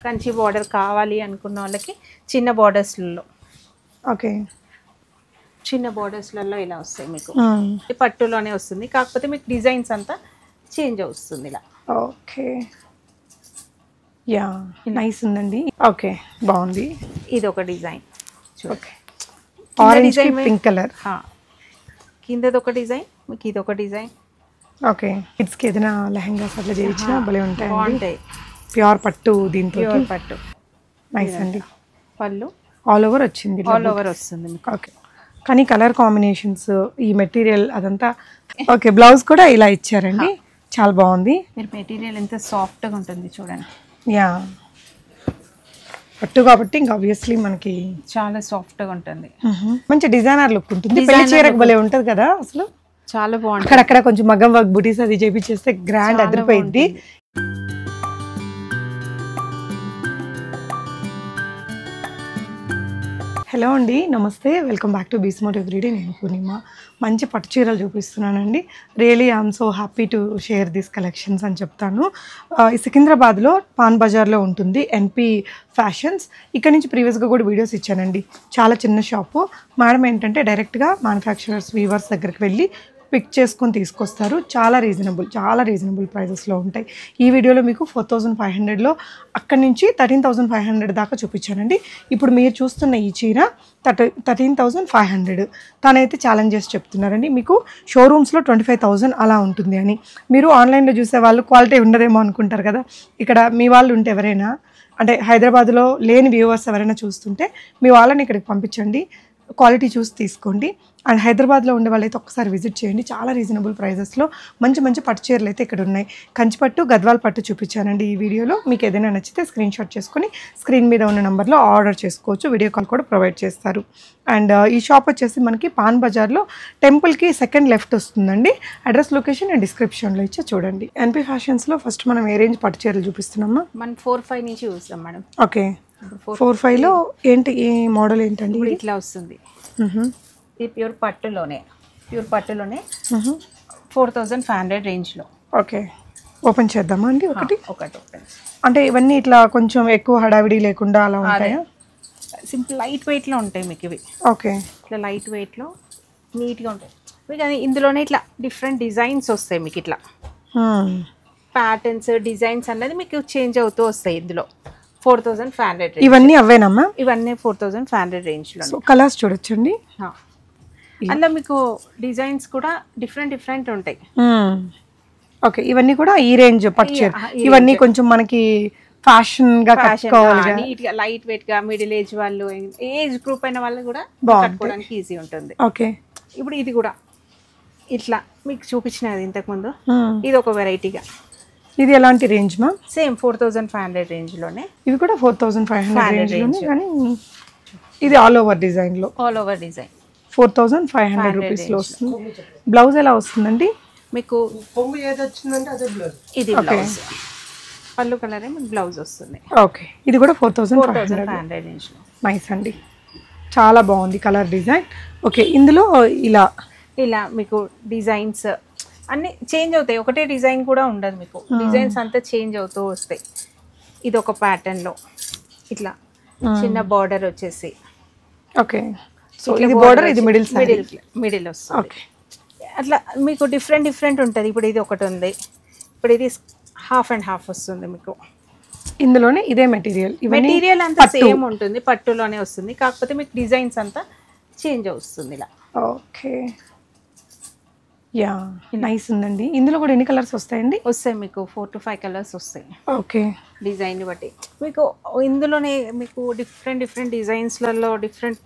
Kanchi border కావాలి అనుకున్న వాళ్ళకి చిన్న బార్డర్స్లలో ఓకే చిన్న బార్డర్స్లలో ఇలా వస్తాయి మీకు పట్టులోనే వస్తుంది కాకపోతే మీకు డిజైన్స్ అంతా చేంజ్ వస్తుంది ఇలా ఓకే యా నైస్ ఉందండి ఓకే బాగుంది ఇది ఒక design okay orange pink colour కిందది ఒక డిజైన్ మీకు ఇది ఒక డిజైన్ ఓకే కిడ్స్కి ఏదైనా లెహంగాస్ అట్లా చేయించినా భలే బాగుంటాయి ప్యూర్ పట్టు దీంతో ప్యూర్ పట్టు నైస్ అండి పళ్ళు ఆల్ ఓవర్ వచ్చింది ఆల్ ఓవర్ వస్తుంది మీకు ఓకే కానీ కలర్ కాంబినేషన్స్ ఈ మెటీరియల్ అదంతా ఓకే బ్లౌజ్ కూడా ఇలా ఇచ్చారండి చాలా బాగుంది మీరు మెటీరియల్ ఎంత సాఫ్ట్గా ఉంటుంది చూడండి యా పట్టు కాబట్టి ఇంకా ఆబ్వియస్లీ మనకి చాలా సాఫ్ట్గా ఉంటుంది మంచి డిజైనర్ లుక్ ఉంటుంది పెళ్లి చీరకు భలే ఉంటుంది కదా అసలు చాలా బాగుంటుంది అక్కడక్కడ కొంచెం మగ్గం వర్క్ బుటీస్ అది చేపించేస్తే గ్రాండ్ అదిరిపోయింది హలో అండి నమస్తే వెల్కమ్ బ్యాక్ టు బీస్మోట్ ఎవ్రీడే నేను పూర్ణిమ మంచి పట్టు చీరలు చూపిస్తున్నానండి really I'm so happy to share this collections అని చెప్తాను సికింద్రాబాద్లో పాన్ బజార్లో ఉంటుంది ఎన్పి ఫ్యాషన్స్ ఇక్కడ నుంచి ప్రీవియస్గా కూడా వీడియోస్ ఇచ్చానండి చాలా చిన్న షాపు మేడం ఏంటంటే డైరెక్ట్గా మ్యానుఫ్యాక్చరర్స్ వీవర్స్ దగ్గరికి వెళ్ళి పిక్ చేసుకొని తీసుకొస్తారు చాలా రీజనబుల్ ప్రైజెస్లో ఉంటాయి ఈ వీడియోలో మీకు 4500లో అక్కడి నుంచి 13500 దాకా చూపించానండి ఇప్పుడు మీరు చూస్తున్న ఈ చీర 13500 తనైతే ఛాలెంజ్ చేసి చెప్తున్నారండి మీకు షోరూమ్స్లో 25000 అలా ఉంటుంది అని మీరు ఆన్లైన్లో చూసే వాళ్ళు క్వాలిటీ ఉండదేమో అనుకుంటారు కదా ఇక్కడ మీ వాళ్ళు ఉంటే ఎవరైనా అంటే హైదరాబాద్లో లేని వ్యూవర్స్ ఎవరైనా చూస్తుంటే మీ వాళ్ళని ఇక్కడికి పంపించండి క్వాలిటీ చూసి తీసుకోండి అండ్ హైదరాబాద్లో ఉండే వాళ్ళైతే ఒకసారి విజిట్ చేయండి చాలా రీజనబుల్ ప్రైజెస్లో మంచి పట్టు చీరలు అయితే ఇక్కడ ఉన్నాయి కంచిపట్టు గద్వాల్ పట్టు చూపించానండి ఈ వీడియోలో మీకు ఏదైనా నచ్చితే స్క్రీన్ షాట్ చేసుకొని స్క్రీన్ మీద ఉన్న నెంబర్లో ఆర్డర్ చేసుకోవచ్చు వీడియో కాల్ కూడా ప్రొవైడ్ చేస్తారు అండ్ ఈ షాప్ వచ్చేసి మనకి పాన్ బజార్లో టెంపుల్కి సెకండ్ లెఫ్ట్ వస్తుందండి అడ్రస్ లొకేషన్ అండ్ డిస్క్రిప్షన్లో ఇచ్చే చూడండి ఎన్పి ఫ్యాషన్స్లో ఫస్ట్ మనం ఏ రేంజ్ పట్టు చీరలు చూపిస్తున్నామా మనం 45 నుంచి చూస్తాం మేడం ఓకే 45లో ఏంటి ఈ మోడల్ ఏంటండి ఇట్లా వస్తుంది ఇది ప్యూర్ పట్టులోనే 4500 రేంజ్లో ఓకే ఓపెన్ చేద్దామా అండి ఒకటి ఓపెన్ అంటే ఇవన్నీ ఇట్లా కొంచెం ఎక్కువ హడావిడి లేకుండా అలా ఉంటాయా సింపుల్ లైట్ వెయిట్లో ఉంటాయి మీకు ఇవి ఓకే ఇట్లా లైట్ వెయిట్లో నీట్గా ఉంటాయి మీకు అది ఇందులోనే ఇట్లా డిఫరెంట్ డిజైన్స్ వస్తాయి మీకు ఇట్లా ప్యాటర్న్స్ డిజైన్స్ అన్నది మీకు చేంజ్ అవుతూ వస్తాయి ఇందులో 4500 ఇవన్నీ అవేనమ్మా ఇవన్నీ 4500 రేంజ్లో కలర్స్ చూడొచ్చండి అందులో మీకు డిజైన్స్ కూడా డిఫరెంట్ ఉంటాయి ఓకే ఇవన్నీ కూడా ఈ రేంజ్ పట్టు చీర ఇవన్నీ కొంచెం మనకి ఫ్యాషన్ గా నీట్గా లైట్ వెయిట్ గా మిడిల్ ఏజ్ వాళ్ళు ఏజ్ గ్రూప్ అయిన వాళ్ళు కూడా కట్టుకోవడానికి ఈజీ ఉంటుంది ఓకే ఇప్పుడు ఇది కూడా ఇట్లా మీకు చూపించినది ఇంతకు ముందు ఇది ఒక వెరైటీగా ఇది ఎలాంటి రేంజ్ మా సేమ్ 4500 రేంజ్లోనే ఇవి కూడా 4500 రేంజ్లోనే కానీ ఇది ఆల్ ఓవర్ డిజైన్లో 4500 రూపీస్లో వస్తుంది బ్లౌజ్ ఎలా వస్తుందండి మీకు ఇది బ్లౌజ్ పళ్ళు కలరే మీకు బ్లౌజ్ వస్తుంది ఓకే ఇది కూడా 4500 రేంజ్లో నైస్ అండి చాలా బాగుంది కలర్ డిజైన్ ఓకే ఇందులో ఇలా మీకు డిజైన్స్ అన్నీ చేంజ్ అవుతాయి ఒకటే డిజైన్ కూడా ఉండదు మీకు డిజైన్స్ అంతా చేంజ్ అవుతూ వస్తాయి ఇది ఒక ప్యాటర్న్లో ఇట్లా చిన్న బార్డర్ వచ్చేసి ఓకే సో ఇది బార్డర్ ఇది మిడిల్ వస్తుంది ఓకే అట్లా మీకు డిఫరెంట్ ఉంటుంది ఇప్పుడు ఇది ఒకటి ఉంది ఇప్పుడు ఇది హాఫ్ అండ్ హాఫ్ వస్తుంది మీకు ఇందులోనే ఇదే మెటీరియల్ అంతా సేమ్ ఉంటుంది పట్టులోనే వస్తుంది కాకపోతే మీకు డిజైన్స్ అంతా చేంజ్ వస్తుంది ఇలా ఓకే యా నైస్ ఉందండి ఇందులో కూడా ఎన్ని కలర్స్ వస్తాయండి వస్తాయి మీకు 4 to 5 కలర్స్ వస్తాయి ఓకే డిజైన్ బట్టి మీకు ఇందులోనే మీకు డిఫరెంట్ డిజైన్స్లలో డిఫరెంట్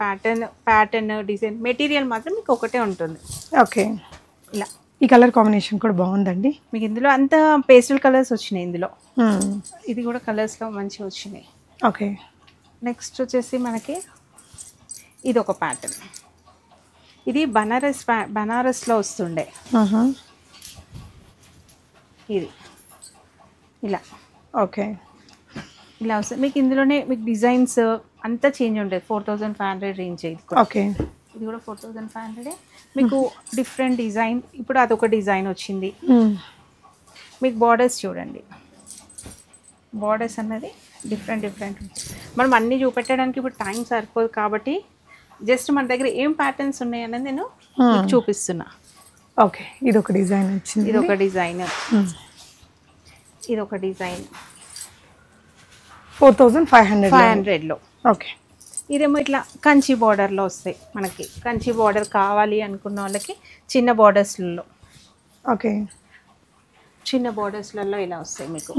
ప్యాటర్న్ డిజైన్ మెటీరియల్ మాత్రం మీకు ఒకటే ఉంటుంది ఓకే ఇలా ఈ కలర్ కాంబినేషన్ కూడా బాగుందండి మీకు ఇందులో అంతా పేస్టల్ కలర్స్ వచ్చినాయి ఇందులో ఇది కూడా కలర్స్లో మంచిగా వచ్చినాయి ఓకే నెక్స్ట్ వచ్చేసి మనకి ఇది ఒక ప్యాటర్న్ ఇది బనారస్లో వస్తుండే ఇది ఇలా ఓకే ఇలా వస్తుంది మీకు ఇందులోనే మీకు డిజైన్స్ అంతా చేంజ్ ఉంటుంది 4500 రేంజ్ ఇది ఓకే ఇది కూడా 4500 మీకు డిఫరెంట్ డిజైన్ ఇప్పుడు అదొక డిజైన్ వచ్చింది మీకు బార్డర్స్ చూడండి బార్డర్స్ అన్నది డిఫరెంట్ మనం అన్నీ చూపెట్టడానికి ఇప్పుడు టైం సరిపోదు కాబట్టి జస్ట్ మన దగ్గర ఏం ప్యాటర్న్స్ ఉన్నాయనేది నేను మీకు చూపిస్తున్నా. ఓకే, ఇది ఒక డిజైన్ వచ్చింది. ఇది ఒక డిజైన్, ఇది ఒక డిజైన్ 4500 ఓకే. ఇదేమో ఇట్లా కంచి బార్డర్లో వస్తాయి మనకి. కంచి బార్డర్ కావాలి అనుకున్న వాళ్ళకి చిన్న బార్డర్స్లలో, ఓకే, చిన్న బార్డర్స్లలో ఇలా వస్తాయి మీకు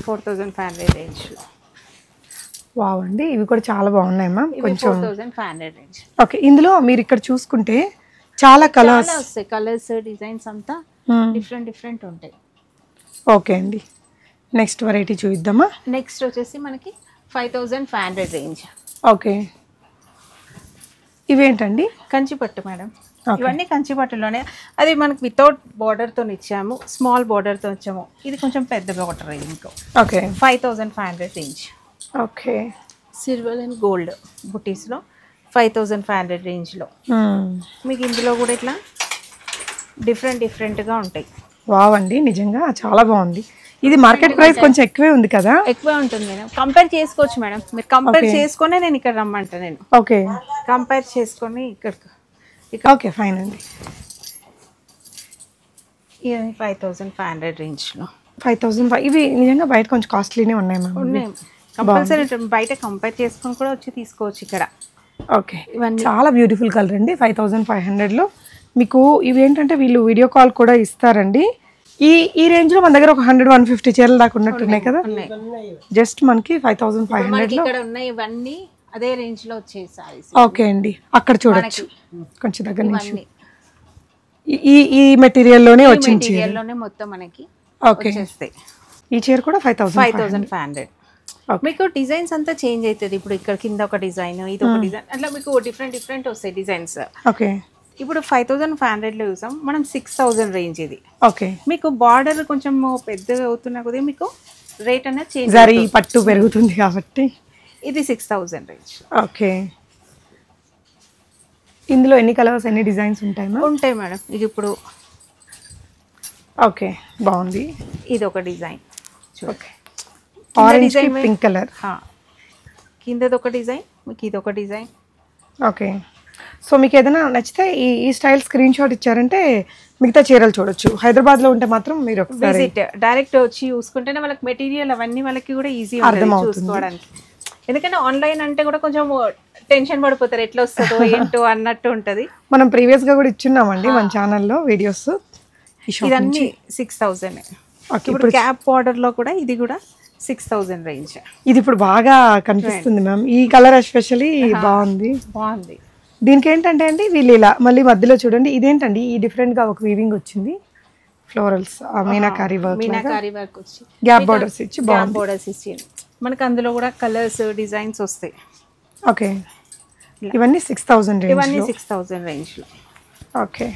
4500 రేంజ్లో. వావ్ అండి, ఇవి కూడా చాలా బాగున్నాయి మ్యామ్. కొంచెం 4500 రేంజ్. ఓకే, ఇందులో మీరు ఇక్కడ చూసుకుంటే చాలా కలర్స్ వస్తాయి. కలర్స్ డిజైన్స్ అంతా డిఫరెంట్ ఉంటాయి. ఓకే అండి, నెక్స్ట్ వెరైటీ చూద్దామా? నెక్స్ట్ వచ్చేసి మనకి 5500 రేంజ్. ఓకే, ఇవేంటండి? కంచిపట్టు మేడం. ఇవన్నీ కంచిపట్టులోనే. అది మనకి వితౌట్ బార్డర్తో ఇచ్చాము, స్మాల్ బార్డర్తో ఇచ్చాము. ఇది కొంచెం పెద్ద బార్డర్ ఇంకో. Okay, 5500 range. Okay, silver and gold బుటీస్లో 5500 రేంజ్లో. మీకు ఇందులో కూడా ఇట్లా డిఫరెంట్గా ఉంటాయి. వావ్ అండి, నిజంగా చాలా బాగుంది. ఇది మార్కెట్ ప్రైస్ కొంచెం ఎక్కువే ఉంది కదా? ఎక్కువే ఉంటుంది మేడం. కంపేర్ చేసుకోవచ్చు మేడం. మీరు కంపేర్ చేసుకునే నేను ఇక్కడ రమ్మంటా. నేను ఓకే, కంపేర్ చేసుకొని ఇక్కడ ఓకే, ఫైన్ అండి. ఇది 5500 రేంజ్లో. 5005. ఇవి నిజంగా బయట కొంచెం కాస్ట్లీనే ఉన్నాయి మ్యామ్. ఉన్నాయి, కంపల్సరీ బయట కంపేర్ చేసుకొని కూడా వచ్చి తీసుకోవచ్చు ఇక్కడ. ఓకే, ఇవన్నీ చాలా బ్యూటిఫుల్ కలర్ అండి. 5500లో మీకు ఇవి ఏంటంటే వీళ్ళు వీడియో కాల్ కూడా ఇస్తారండి. ఈ రేంజ్లో మన దగ్గర ఒక 100-150 చీరలు దాకా ఉన్నట్టున్నాయి కదా. జస్ట్ మనకి 5500లో ఇక్కడ ఉన్నాయి. ఇవన్నీ అదే రేంజ్లో వచ్చాయి సారీస్. ఓకే అండి, అక్కడ చూడొచ్చు కొంచెం దగ్గర నుంచి. ఈ మెటీరియల్లోనే వచ్చింది, మెటీరియల్లోనే మొత్తం మనకి వచ్చేస్తాయి. ఈ చీర కూడా 5500. మీకు డిజైన్స్ అంతా చేంజ్ అవుతుంది. ఇప్పుడు ఇక్కడ కింద ఒక డిజైన్, ఇది ఒక డిజైన్, అట్లా మీకు డిఫరెంట్ వస్తాయి డిజైన్స్. ఓకే, ఇప్పుడు 5500లో చూసాం మనం. 6000 రేంజ్ ఇది. ఓకే, మీకు బార్డర్ కొంచెం పెద్దగా అవుతున్నా కొద్దిగా మీకు రేట్ అనేది చేంజ్. జరీ పట్టు పెరుగుతుంది కాబట్టి ఇది 6000 రేంజ్. ఓకే, ఇందులో ఎన్ని కలర్స్, ఎన్ని డిజైన్స్ ఉంటాయి మ్యామ్? ఉంటాయి మేడం. ఇది ఇప్పుడు ఓకే, బాగుంది. ఇది ఒక design. Okay, orange pink colour. కిందది ఒక డిజైన్, మీకు ఇది ఒక డిజైన్. ఓకే, సో మీకు ఏదైనా నచ్చితే ఈ స్టైల్ స్క్రీన్ షాట్ ఇచ్చారంటే మిగతా చీరలు చూడొచ్చు. హైదరాబాద్లో ఉంటే మాత్రం మీరు విజిట్ డైరెక్ట్ వచ్చి చూసుకుంటేనే వాళ్ళకి మెటీరియల్ అవన్నీ వాళ్ళకి కూడా ఈజీ చూసుకోవడానికి. ఎందుకంటే ఆన్లైన్ అంటే కూడా కొంచెం టెన్షన్ పడిపోతారు, ఎట్లా వస్తుందో ఏంటో అన్నట్టు ఉంటుంది. మనం ప్రీవియస్గా కూడా ఇచ్చున్నామండి మన ఛానల్లో వీడియోస్. ఇదన్నీ 6000. ఇప్పుడు క్యాప్ బార్డర్లో కూడా ఇది కూడా 6000 రేంజ్. ఇది ఇప్పుడు బాగా కనిపిస్తుంది మ్యామ్. ఈ కలర్ ఎస్పెషల్లీ బాగుంది. దీనికి ఏంటంటే అండి వీళ్ళు ఇలా మళ్ళీ మధ్యలో చూడండి, ఇదేంటండి ఈ డిఫరెంట్గా ఒక వీవింగ్ వచ్చింది, ఫ్లోరల్స్, మీనాకారీ వర్క్ వచ్చి గ్యాప్ బోర్డర్స్ ఇచ్చి బోర్డర్స్ ఇచ్చి మనకు అందులో కూడా కలర్స్ డిజైన్స్ వస్తాయి. ఓకే, ఇవన్నీ 6000 రేంజ్లో. ఓకే,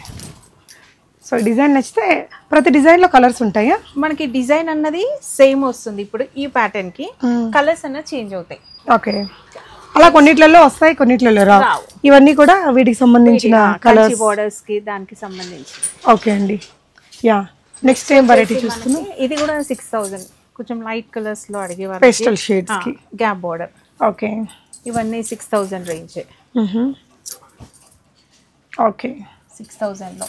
సో డిజైన్ నచ్చితే ప్రతి డిజైన్లో కలర్స్ ఉంటాయా? మనకి డిజైన్ అన్నది సేమ్ వస్తుంది. ఇప్పుడు ఈ ప్యాటర్న్ కి కలర్స్ అన్నది చేంజ్ అవుతాయి. ఓకే, అలా కొన్నిట్లలో వస్తాయి, కొన్నిట్లలో రావు. ఇవన్నీ కూడా వీటికి సంబంధించిన కలర్స్, బోర్డర్స్ కి దానికి సంబంధించి. ఓకే అండి, యా. నెక్స్ట్ ఏం వెరైటీ చూస్తున్నాం? ఇది కూడా 6000. కొంచెం లైట్ కలర్స్ లో అడిగేవారు, పేస్టల్ షేడ్స్ కి గ్యాప్ బోర్డర్. ఓకే, ఇవన్నీ 6000 రేంజ్. ఓకే, 6000లో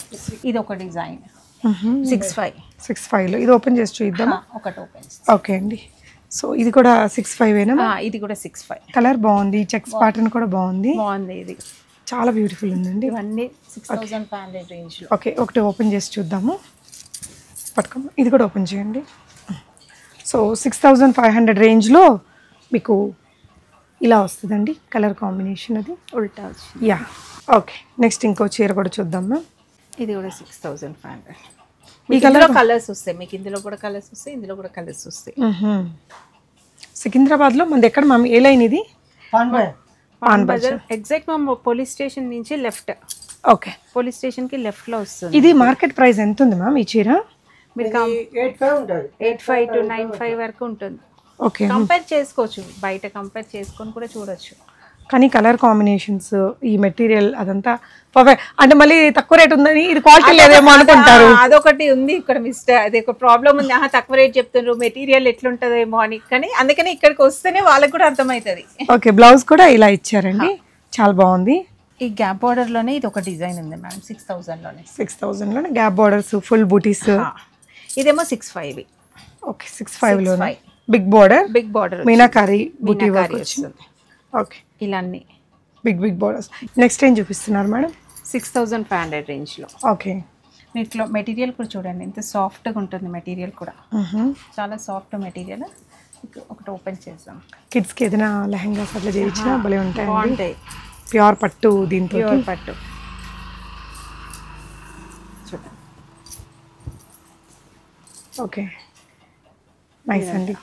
ఇది ఒక డిజైన్. 65లో ఇది ఓపెన్ చేసి చూద్దాం. ఒకటి ఓపెన్. ఓకే అండి, సో ఇది కూడా 65ఏనా? ఇది కూడా 65. కలర్ బాగుంది, చెక్స్ ప్యాటర్న్ కూడా బాగుంది. ఇది చాలా బ్యూటిఫుల్ ఉందండి. ఇవన్నీ 6500 రేంజ్ లో. ఓకే, ఒకటి ఓపెన్ చేసి చూద్దాము. పట్టుకోండి, ఇది కూడా ఓపెన్ చేయండి. సో 6500 రేంజ్లో మీకు ఇలా వస్తుందండి కలర్ కాంబినేషన్. అది ఉల్టా వచ్చింది. Yeah, okay. నెక్స్ట్ ఇంకో చీర కూడా చూద్దాం మ్యామ్. ఇది కూడా 6500. ఈ కలర్ కలర్స్ వస్తాయి మీకు. ఇందులో కూడా కలర్స్ వస్తాయి, ఇందులో కూడా కలర్స్ వస్తాయి. సికింద్రాబాద్లో మనది ఎక్కడ మ్యామ్? ఏ లైన్ ఇది? Pan Bazar. Exact ma'am police station నుంచి లెఫ్ట్. ఓకే, పోలీస్ స్టేషన్కి లెఫ్ట్లో వస్తుంది. ఇది మార్కెట్ ప్రైస్ ఎంత ఉంది మ్యామ్ ఈ చీర? మీరు 85 to 95 వరకు ఉంటుంది. ఓకే, కంపేర్ చేసుకోవచ్చు, బయట కంపేర్ చేసుకొని కూడా చూడొచ్చు. కానీ కలర్ కాంబినేషన్స్ ఈ మెటీరియల్ అదంతా పర్ఫెక్ట్. అంటే మళ్ళీ తక్కువ రేట్ ఉందని ఇది క్వాలిటీ లేదేమో అనుకుంటారు. అదొకటి ఉంది ఇక్కడ మిస్టర్, అది ఒక ప్రాబ్లం ఉంది. తక్కువ రేట్ చెప్తున్నారు, మెటీరియల్ ఎట్లుంటదేమో అని. కానీ అందుకని ఇక్కడికి వస్తేనే వాళ్ళకి కూడా అర్థమవుతుంది. ఓకే, బ్లౌజ్ కూడా ఇలా ఇచ్చారండి, చాలా బాగుంది. ఈ గ్యాప్ బార్డర్ లోనే ఇది ఒక డిజైన్ ఉంది మేడం, 6000లోనే. 6000లోనే గ్యాప్ బార్డర్స్, ఫుల్ బూటీస్. ఇదేమో 65. ఓకే, 65లోనే బిగ్ బార్డర్ మీనాకారి బూటీ వర్క్ వచ్చింది. ఓకే, ఇలా అన్ని బిగ్ బార్డర్స్. నెక్స్ట్ ఏం చూపిస్తున్నారు మేడం? 6500 రేంజ్లో. ఓకే, వీటిలో మెటీరియల్ కూడా చూడండి ఎంత సాఫ్ట్గా ఉంటుంది. మెటీరియల్ కూడా చాలా సాఫ్ట్ మెటీరియల్. ఒకటి ఓపెన్ చేద్దాం. కిడ్స్కి ఏదైనా లెహంగాస్ అట్లా చేయించినా భలే ఉంటాయి, బాగుంటాయి. ప్యూర్ పట్టు, దీంతో ప్యూర్ పట్టు చూడండి. ఓకే, నైస్ అండి.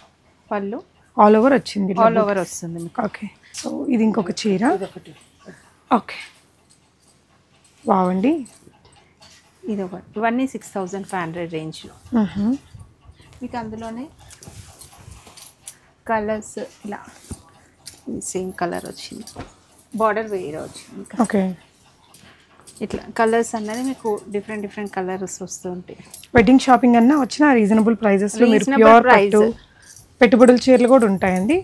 పళ్ళు ఆల్ ఓవర్ వచ్చింది, ఆల్ ఓవర్ వస్తుంది మీకు. ఓకే, సో ఇది ఇంకొక చీర. ఓకే, బాగుంది. ఇది ఒకటి. ఇవన్నీ 6500 రేంజ్లో. మీకు అందులోనే కలర్స్ ఇలా సేమ్ కలర్ వచ్చింది, బార్డర్ వేరే వచ్చింది. ఓకే, ఇట్లా కలర్స్ అన్నది మీకు డిఫరెంట్ కలర్స్ వస్తుంటాయి. వెడ్డింగ్ షాపింగ్ అన్నా వచ్చిన రీజనబుల్ ప్రైజెస్లో మీరు ప్యూర్ పట్టు పెట్టుబడుల చీరలు కూడా ఉంటాయండి.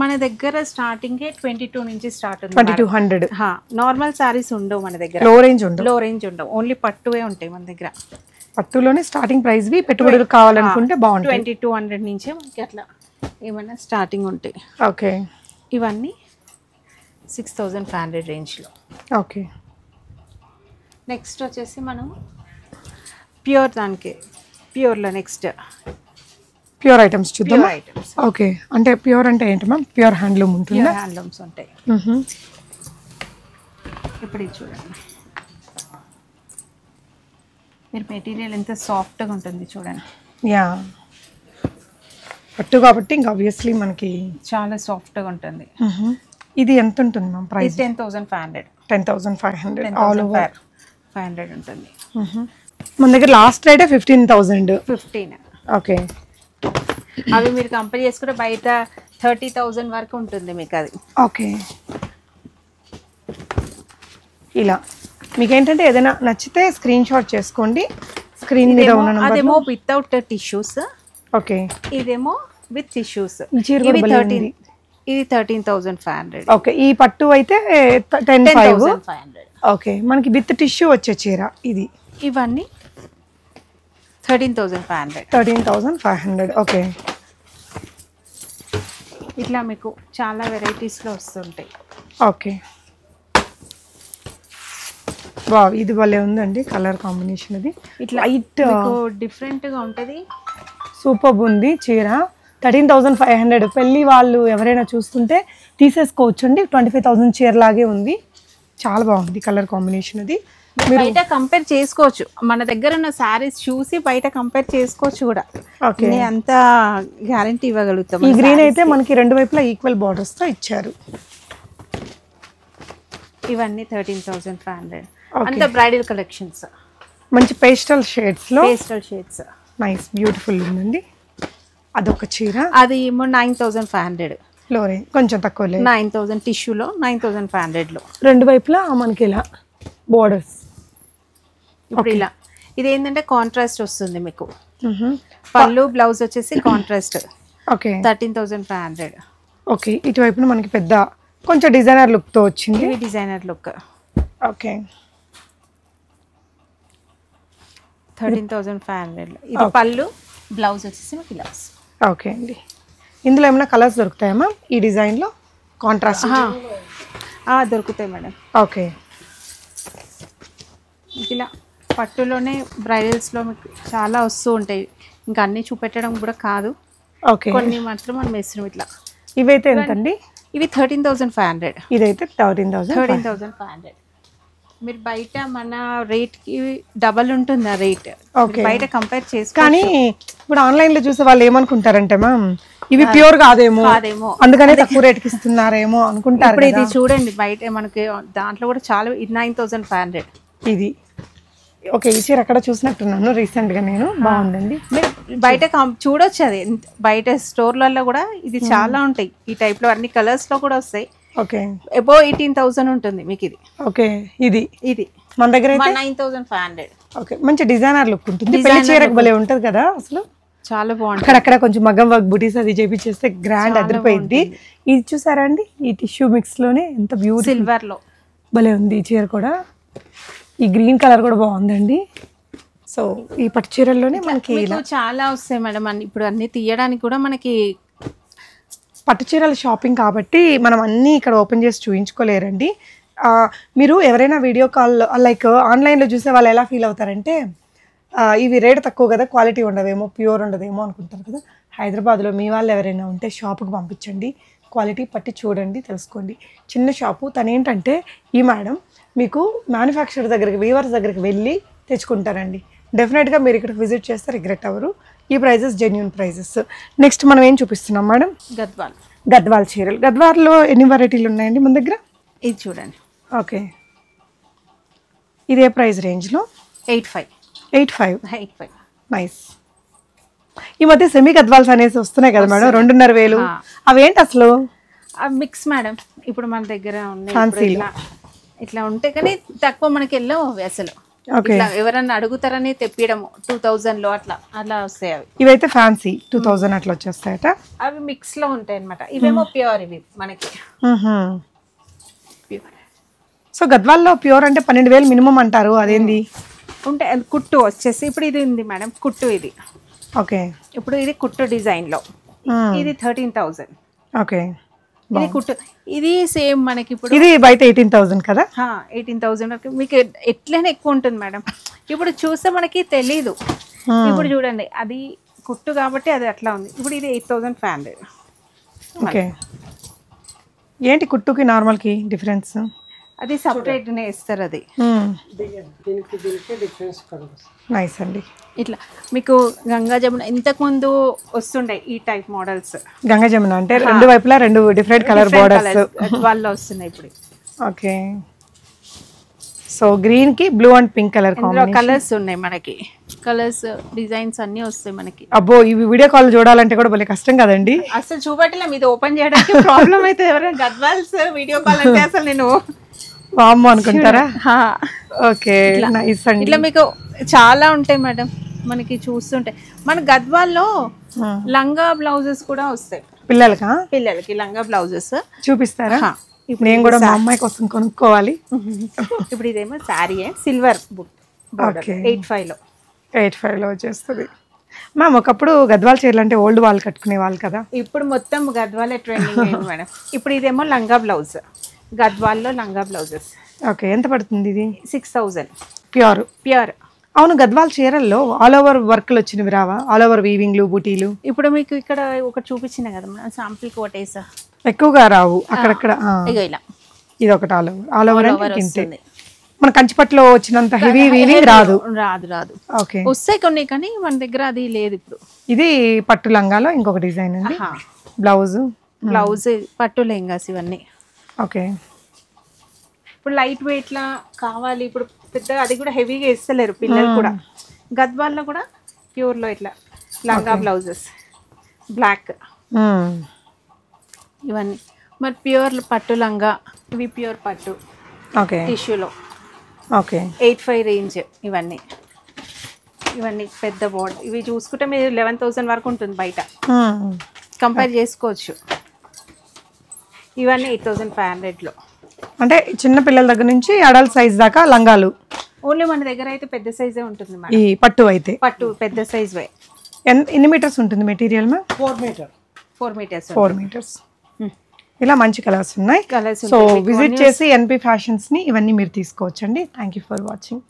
మన దగ్గర స్టార్టింగ్ 22 నుంచి స్టార్ట్ ఉంది. 2200. నార్మల్ సారీస్ ఉండవు మన దగ్గర, లో రేంజ్ ఉండవు, ఓన్లీ పట్టువే ఉంటాయి మన దగ్గర. పట్టులోనే స్టార్టింగ్ ప్రైస్ వి పెట్టుబడులు కావాలనుకుంటే బాగుంటాయి. 2200 నుంచే మనకి అట్లా ఏమైనా స్టార్టింగ్ ఉంటాయి. ఓకే, ఇవన్నీ 6500 రేంజ్లో. ఓకే, నెక్స్ట్ వచ్చేసి మనం ప్యూర్ ప్యూర్లో నెక్స్ట్ ప్యూర్ ఐటమ్స్ చూద్దాం. ఓకే, అంటే ప్యూర్ అంటే ఏంటి మ్యామ్? ప్యూర్ హ్యాండ్లూమ్ ఉంటుందా? హ్యాండ్లూమ్స్ ఉంటాయి. ఇప్పుడు ఇది చూడండి, మీరు మెటీరియల్ ఎంత సాఫ్ట్గా ఉంటుంది చూడండి. యా, పట్టు కాబట్టి ఇంకా ఆబ్వియస్లీ మనకి చాలా సాఫ్ట్గా ఉంటుంది. ఇది ఎంత ఉంటుంది మ్యామ్ ప్రైస్? 10,500. 10,500 ఆల్ ఓవర్ 500 ఉంటుంది. మన దగ్గర లాస్ట్ రేటే 15,000. 15. ఓకే, అవి మీరు కంపేర్ చేసుకుంటే బయట 30,000 వరకు ఉంటుంది మీకు అది. ఓకే, ఇలా మీకు ఏంటంటే ఏదైనా నచ్చితే స్క్రీన్ షాట్ చేసుకోండి. స్క్రీన్ మీద ఉన్న నంబర్. అదేమో వితౌట్ టిష్యూస్. ఓకే, ఇదేమో విత్ టిష్యూస్. ఇవి 13. ఇది 13,500. ఓకే, ఈ పట్టు అయితే 10,500. ఓకే, మనకి విత్ టిష్యూ వచ్చే చీర ఇది. ఇవన్నీ 13,500. 13,500. ఓకే, ఇట్లా మీకు చాలా వెరైటీస్లో వస్తుంటాయి. ఓకే, వావ్, ఇది భలే ఉందండి కలర్ కాంబినేషన్. అది ఇట్లా లైట్ డిఫరెంట్గా ఉంటుంది. సూపర్ ఉంది చీర. 13,500. పెళ్ళి వాళ్ళు ఎవరైనా చూస్తుంటే తీసేసుకోవచ్చు అండి. 25,000 చీర లాగే ఉంది, చాలా బాగుంది కలర్ కాంబినేషన్. అది బయట కంపేర్ చేసుకోవచ్చు, మన దగ్గర ఉన్న శారీస్ చూసి బయట కంపేర్ చేసుకోవచ్చు కూడా. ఓకే, అంత గ్యారంటీ ఇవ్వగలుగుతాం. ఈ గ్రీన్ అయితే మనకి రెండు వైపులా ఈక్వల్ బార్డర్స్ తో ఇచ్చారు. ఇవన్నీ 13,500. అంత బ్రైడల్ కలెక్షన్స్, మంచి పేస్టల్ షేడ్స్ లో. నైస్, బ్యూటిఫుల్ ఉందండి. అదొక చీర. అది ఏమో 9,500. లో రేంజ్ కొంచెం తక్కువ, 9,000 టిష్యూలో 9,500లో. రెండు వైపులా మనకి ఇలా బోర్డర్స్. ఇప్పుడు ఇలా ఇది ఏంటంటే కాంట్రాస్ట్ వస్తుంది మీకు. పళ్ళు బ్లౌజ్ వచ్చేసి కాంట్రాస్ట్. ఓకే, 13,500. ఓకే, ఇటువైపున మనకి పెద్ద కొంచెం డిజైనర్ లుక్ తో వచ్చింది. Designer look. ఓకే, 13,500. ఇది పళ్ళు, బ్లౌజ్ వచ్చేసి మీకు ఇలా. ఓకే అండి, ఇందులో ఏమైనా కలర్స్ దొరుకుతాయమ్మా ఈ డిజైన్లో? కాంట్రాస్ట్ దొరుకుతాయి మేడం. ఓకే, ఇలా పట్టులోనే బ్రైడల్స్లో మీకు చాలా వస్తూ ఉంటాయి, ఇంకా అన్నీ చూపెట్టడం కూడా కాదు. ఓకే, కొన్ని మాత్రం మనం వేస్తున్నాం ఇట్లా. ఇవైతే ఎంతండి? ఇవి 13,500. ఇదైతే 13,500. మీరు బయట మన రేట్కి డబల్ ఉంటుంది ఆ రేట్. బయట కంపేర్ చేసి. కానీ ఇప్పుడు ఆన్లైన్లో చూసే వాళ్ళు ఏమనుకుంటారంటే మ్యామ్ ఇవి ప్యూర్ కాదేమో, అందుకనే తక్కువ రేట్కి ఇస్తున్నారేమో అనుకుంటారు. ఇప్పుడు ఇది చూడండి, బయట మనకి దాంట్లో కూడా చాలా. ఇది 9,500. ఇది ఓకే, ఈ చీర అక్కడ చూసినట్టున్నాను రీసెంట్గా నేను. బాగుందండి, మీరు బయట చూడొచ్చు. అది బయట స్టోర్లలో కూడా ఇది చాలా ఉంటాయి ఈ టైప్లో, అన్ని కలర్స్లో కూడా వస్తాయి. ఓకే అబౌవ్ 18,000 ఉంటుంది మీకు ఇది. ఓకే ఇది ఇది మన దగ్గర అయితే 9,500. ఓకే మంచి డిజైనర్ లుక్ ఉంటుంది. పెళ్లి చీరకు భలే ఉంటుంది కదా అసలు, చాలా బాగుంటుంది. అక్కడక్కడ కొంచెం మగ్గం వర్క్ బుటీస్ అది చేపించేస్తే గ్రాండ్ అదిరిపోయింది. ఇది చూసారా అండి, ఈ టిష్యూ మిక్స్ లోనే ఎంత బ్యూటిఫుల్ సిల్వర్ లో భలే ఉంది ఈ చీర కూడా. ఈ గ్రీన్ కలర్ కూడా బాగుందండి. సో ఈ పట్టు చీరల్లోనే మనకి చాలా వస్తాయి మేడం. ఇప్పుడు అన్ని తీయడానికి కూడా మనకి పట్టు చీరల షాపింగ్ కాబట్టి మనం అన్నీ ఇక్కడ ఓపెన్ చేసి చూపించుకోలేరండి. మీరు ఎవరైనా వీడియో కాల్ లైక్ ఆన్లైన్లో చూసే వాళ్ళు ఎలా ఫీల్ అవుతారంటే ఇవి రేట్ తక్కువ కదా, క్వాలిటీ ఉండవేమో, ప్యూర్ ఉండదేమో అనుకుంటారు కదా. హైదరాబాద్లో మీ వాళ్ళు ఎవరైనా ఉంటే షాపుకి పంపించండి, క్వాలిటీ పట్టి చూడండి, తెలుసుకోండి. చిన్న షాపు. తను ఏంటంటే ఈ మేడం మీకు మ్యానుఫ్యాక్చరర్ దగ్గరికి, వీవర్స్ దగ్గరికి వెళ్ళి తెచ్చుకుంటారండి. డెఫినెట్గా మీరు ఇక్కడికి విజిట్ చేస్తే రిగ్రెట్ అవ్వరు. ఈ ప్రైజెస్ జెన్యూన్ ప్రైజెస్. నెక్స్ట్ మనం ఏం చూపిస్తున్నాం మేడం? గద్వాల్ చీరలు. గద్వాల్లో ఎన్ని వెరైటీలు ఉన్నాయండి మన దగ్గర? ఇది చూడండి. ఓకే, ఇదే ప్రైస్ రేంజ్లో 85. నైస్. ఈ మధ్య సెమీ గద్వాల్స్ అనేసి వస్తున్నాయి కదా మేడం, 2,500. అవేంటి అసలు? Mix madam. ఇప్పుడు మన దగ్గర ఉన్నాయి ఇట్లా ఉంటాయి కానీ తక్కువ మనకి వెళ్ళవు అవి అసలు. ఎవరన్నా అడుగుతారని తెప్పియడం 2000 లో అట్లా వస్తాయి అవి. ఇవైతే ఫ్యాన్సీ 2000 అట్లా వచ్చేస్తాయట. అవి మిక్స్ లో ఉంటాయి అనమాట. ఇవేమో ప్యూర్ ఇవి మనకి. సో గద్వాల్లో ప్యూర్ అంటే 12,000 మినిమం అంటారు, అదేంది? ఉంటే కుట్టు వచ్చేసి ఇప్పుడు ఇది ఉంది మేడం, కుట్టు ఇది. ఓకే, ఇప్పుడు ఇది కుట్టు డిజైన్ లో ఇది 13,000. ఓకే, ఇది కుట్టు. ఇది సేమ్ మనకి ఇప్పుడు ఇది బయట 18,000 కదా. 18,000 మీకు ఎట్లైనా ఎక్కువ ఉంటుంది మేడం. ఇప్పుడు చూస్తే మనకి తెలీదు. ఇప్పుడు చూడండి, అది కుట్టు కాబట్టి అది అట్లా ఉంది. ఇప్పుడు ఇది 8,500. ఓకే, ఏంటి కుట్టుకి నార్మల్కి డిఫరెన్స్? అది సపరేట్ నే ఇస్తారు. అది నైస్ అండి. ఇట్లా మీకు గంగా జమున ఇంతకు ముందు వస్తుండే ఈ టైప్ మోడల్స్. గంగా జమున అంటే రెండు వైపులా 2 డిఫరెంట్ కలర్ బోర్డర్స్ వాళ్ళలో వస్తున్నాయి ఇప్పుడు. ఓకే, సో గ్రీన్ కి blue and pink colour combination. Colours ఉన్నాయి మనకి, కలర్స్ డిజైన్స్ అన్ని వస్తాయి మనకి. అబ్బో, ఇవి వీడియో కాల్ చూడాలంటే కూడా భలే కష్టం కదండి. అసలు చూపట్లే, మీది ఓపెన్ చేయడానికి ప్రాబ్లం అయితే. ఎవరైనా గద్వాల్స్ వీడియో కాల్ అంటే అసలు నేను వామ్మో అనుకుంటారా? ఓకే, నైస్ అండి. ఇట్లా మీకు చాలా ఉంటాయి మేడం మనకి చూస్తుంటే. మన గద్వాల్లో లంగా బ్లౌజెస్ కూడా వస్తాయి పిల్లలకి లంగా బ్లౌజెస్. చూపిస్తారా? నేను కూడా మా అమ్మాయి కోసం కొనుక్కోవాలి. ఇప్పుడు ఇదేమో శారీ సిల్వర్ బుక్ 85లో వచ్చేస్తుంది. మ్యామ్ ఒకప్పుడు గద్వాల్ చీరలు అంటే ఓల్డ్ వాళ్ళు కట్టుకునే వాళ్ళు కదా, ఇప్పుడు మొత్తం గద్వాలే ట్రెండింగ్ అయింది మేడం. ఇప్పుడు ఇదేమో లంగా బ్లౌజ్, గద్వాల్లో లంగా బ్లౌజెస్. ఓకే, ఎంత పడుతుంది ఇది? 6,000. ప్యూర్. అవును, గద్వాల్ చీరల్లో ఆల్ ఓవర్ వర్క్లు వచ్చినవి రావా? ఆల్ ఓవర్ వీవింగ్లు, బూటీలు. ఇప్పుడు మీకు ఇక్కడ ఒకటి చూపించిన కదా మేడం, శాంపుల్ కోటేసా ఎక్కువగా రావు అక్కడక్కడ. ఇలా ఇది ఒకటి ఆల్ ఓవర్ అంటే మన కంచిపట్లో వచ్చినంత హెవీ వీవింగ్ రాదు. ఓకే, వస్తాయి కొన్ని కానీ మన దగ్గర అది లేదు. ఇప్పుడు ఇది పట్టు లంగాలో ఇంకొక డిజైన్ ఉంది. బ్లౌజ్ పట్టు లెహంగాస్ ఇవన్నీ. ఓకే, ఇప్పుడు లైట్ వెయిట్ లా కావాలి. ఇప్పుడు పెద్దగా అది కూడా హెవీగా ఇస్తలేరు పిల్లలు కూడా. గద్వాల్లో కూడా ప్యూర్ లో ఇట్లా లంగా బ్లౌజెస్ బ్లాక్ ఇవన్నీ. మరి ప్యూర్ పట్టు లంగా, ఇవి ప్యూర్ పట్టు టిష్యూలో. Okay, 85 range. ఇవన్నీ పెద్ద బోర్డర్. ఇవి చూసుకుంటే మీరు 11,000 వరకు ఉంటుంది బయట, కంపేర్ చేసుకోవచ్చు. ఇవన్నీ 8,500లో. అంటే చిన్న పిల్లల దగ్గర నుంచి అడల్ట్ సైజ్ దాకా లంగాలు. ఓన్లీ మన దగ్గర అయితే పెద్ద సైజే ఉంటుంది మేడం. ఈ పట్టు అయితే పట్టు పెద్ద సైజ్. ఎన్ని మీటర్స్ ఉంటుంది మెటీరియల్? 4 మీటర్స్. ఇలా మంచి కలర్స్ ఉన్నాయి. సో విజిట్ చేసి ఎన్పి ఫ్యాషన్స్ ని ఇవన్నీ మీరు తీసుకోవచ్చండి. Thank you for watching.